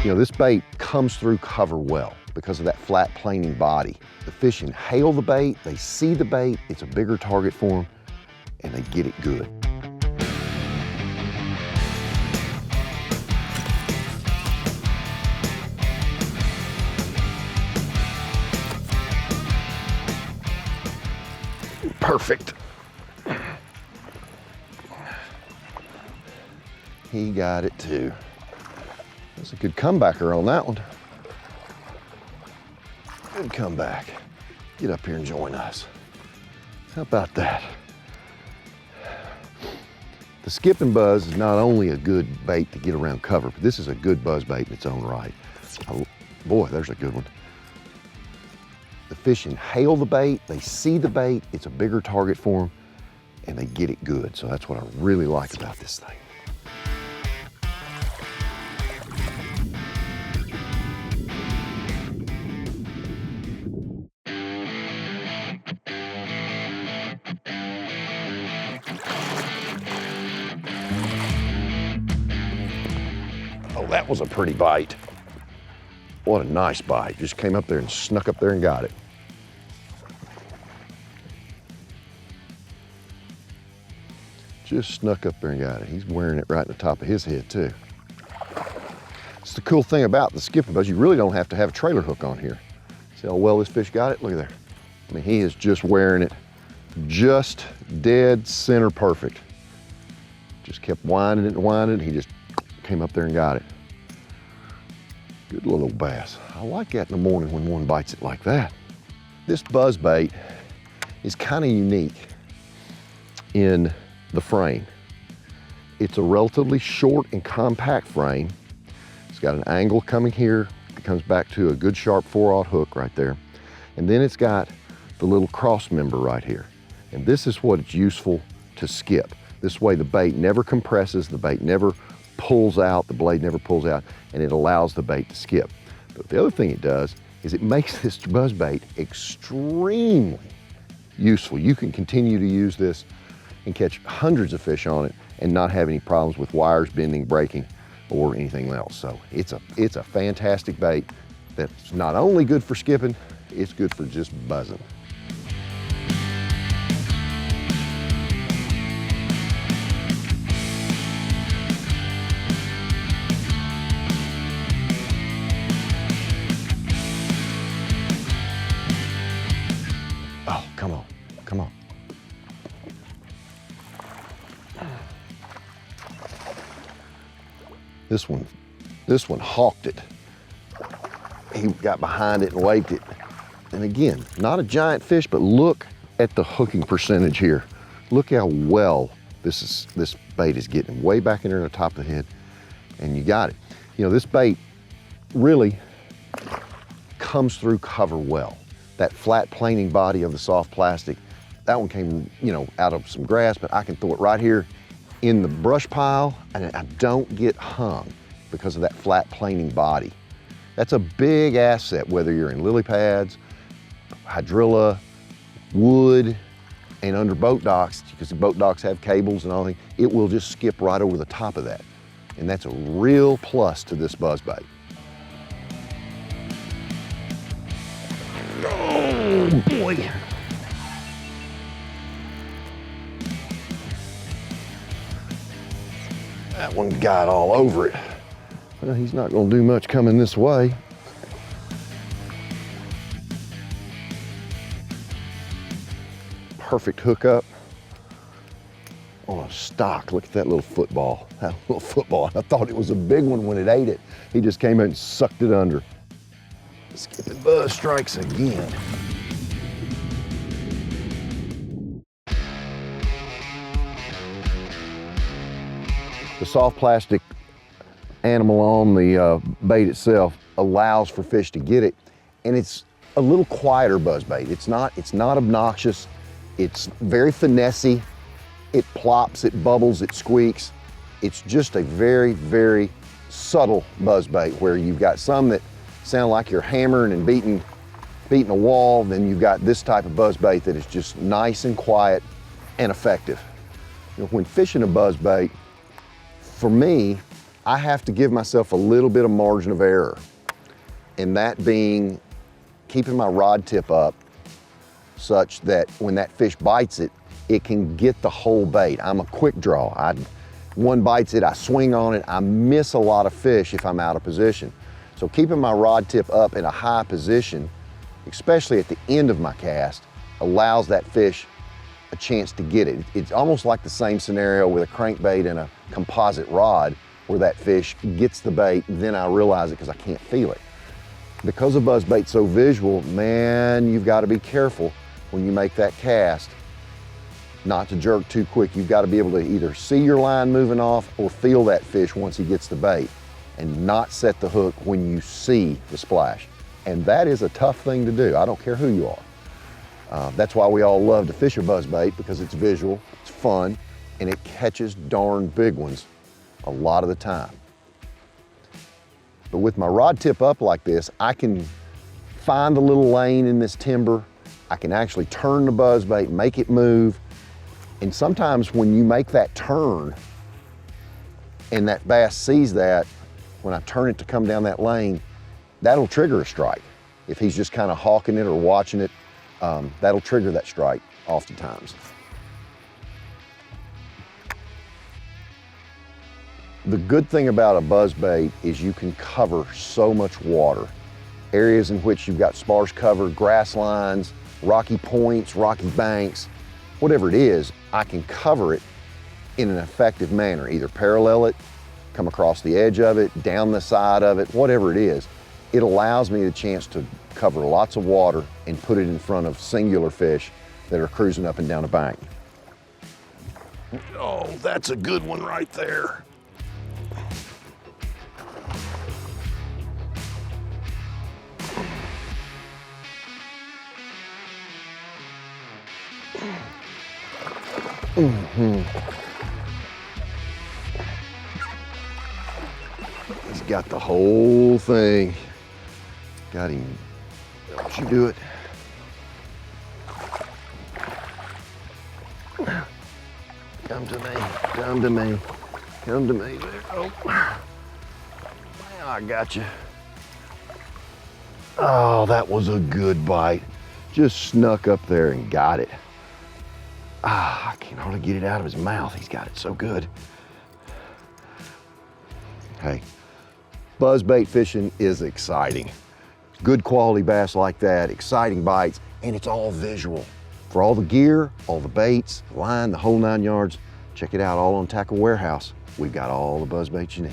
You know, this bait comes through cover well because of that flat planing body. The fish inhale the bait, they see the bait, it's a bigger target for them, and they get it good. Perfect. He got it too. That's a good comebacker on that one. Good comeback. Get up here and join us. How about that? The skipping buzz is not only a good bait to get around cover, but this is a good buzz bait in its own right. Oh, boy, there's a good one. The fish inhale the bait, they see the bait, it's a bigger target for them, and they get it good. So that's what I really like about this thing. Oh, that was a pretty bite. What a nice bite. Just came up there and snuck up there and got it. Just snuck up there and got it. He's wearing it right in the top of his head too. It's the cool thing about the skipping buzz, you really don't have to have a trailer hook on here. See how well this fish got it? Look at there. I mean, he is just wearing it just dead center perfect. Just kept winding it and winding it. He just came up there and got it. Good little bass. I like that in the morning when one bites it like that. This buzz bait is kind of unique in the frame. It's a relatively short and compact frame. It's got an angle coming here. It comes back to a good sharp 4/0 hook right there. And then it's got the little cross member right here. And this is what it's useful to skip. This way the bait never compresses, the bait never pulls out, the blade never pulls out, and it allows the bait to skip. But the other thing it does is it makes this buzz bait extremely useful. You can continue to use this and catch hundreds of fish on it and not have any problems with wires bending, breaking, or anything else. So it's a fantastic bait that's not only good for skipping, it's good for just buzzing. Oh, come on, come on. This one hawked it. He got behind it and waved it. And again, not a giant fish, but look at the hooking percentage here. Look how well this bait is getting way back in there on the top of the head, and you got it. You know, this bait really comes through cover well. That flat planing body of the soft plastic, that one came, you know, out of some grass, but I can throw it right here in the brush pile and I don't get hung because of that flat planing body. That's a big asset, whether you're in lily pads, hydrilla, wood, and under boat docks, because the boat docks have cables and all that. It will just skip right over the top of that. And that's a real plus to this buzzbait. Oh boy. That one got all over it. Well, he's not gonna do much coming this way. Perfect hookup on a stock. Look at that little football. That little football. I thought it was a big one when it ate it. He just came in and sucked it under. Skipping buzz strikes again. The soft plastic animal on the bait itself allows for fish to get it, and it's a little quieter buzz bait. It's not obnoxious. It's very finessey. It plops, it bubbles, it squeaks. It's just a very, very subtle buzz bait where you've got some that sound like you're hammering and beating a wall. Then you've got this type of buzz bait that is just nice and quiet and effective. You know, when fishing a buzz bait, for me, I have to give myself a little bit of margin of error, and that being keeping my rod tip up such that when that fish bites it, it can get the whole bait. I'm a quick draw. One bites it, I swing on it, I miss a lot of fish if I'm out of position. So keeping my rod tip up in a high position, especially at the end of my cast, allows that fish a chance to get it. It's almost like the same scenario with a crankbait and a composite rod where that fish gets the bait, then I realize it because I can't feel it. Because a buzzbait's so visual, man, you've got to be careful when you make that cast not to jerk too quick. You've got to be able to either see your line moving off or feel that fish once he gets the bait and not set the hook when you see the splash. And that is a tough thing to do. I don't care who you are. That's why we all love to fish a buzzbait, because it's visual, it's fun, and it catches darn big ones a lot of the time. But with my rod tip up like this, I can find the little lane in this timber. I can actually turn the buzzbait, make it move. And sometimes when you make that turn and that bass sees that, when I turn it to come down that lane, that'll trigger a strike. If he's just kind of hawking it or watching it, that'll trigger that strike oftentimes. The good thing about a buzzbait is you can cover so much water. Areas in which you've got sparse cover, grass lines, rocky points, rocky banks, whatever it is, I can cover it in an effective manner. Either parallel it, come across the edge of it, down the side of it, whatever it is. It allows me the chance to cover lots of water and put it in front of singular fish that are cruising up and down a bank. Oh, that's a good one right there. He's got the whole thing. Got him. Don't you do it. Come to me, come to me, come to me. There. Oh, now I got you. Oh, that was a good bite. Just snuck up there and got it. I can hardly get it out of his mouth. He's got it so good. Hey, buzzbait fishing is exciting. Good quality bass like that, exciting bites, and it's all visual. For all the gear, all the baits, the line, the whole 9 yards, check it out all on Tackle Warehouse. We've got all the buzzbaits you need.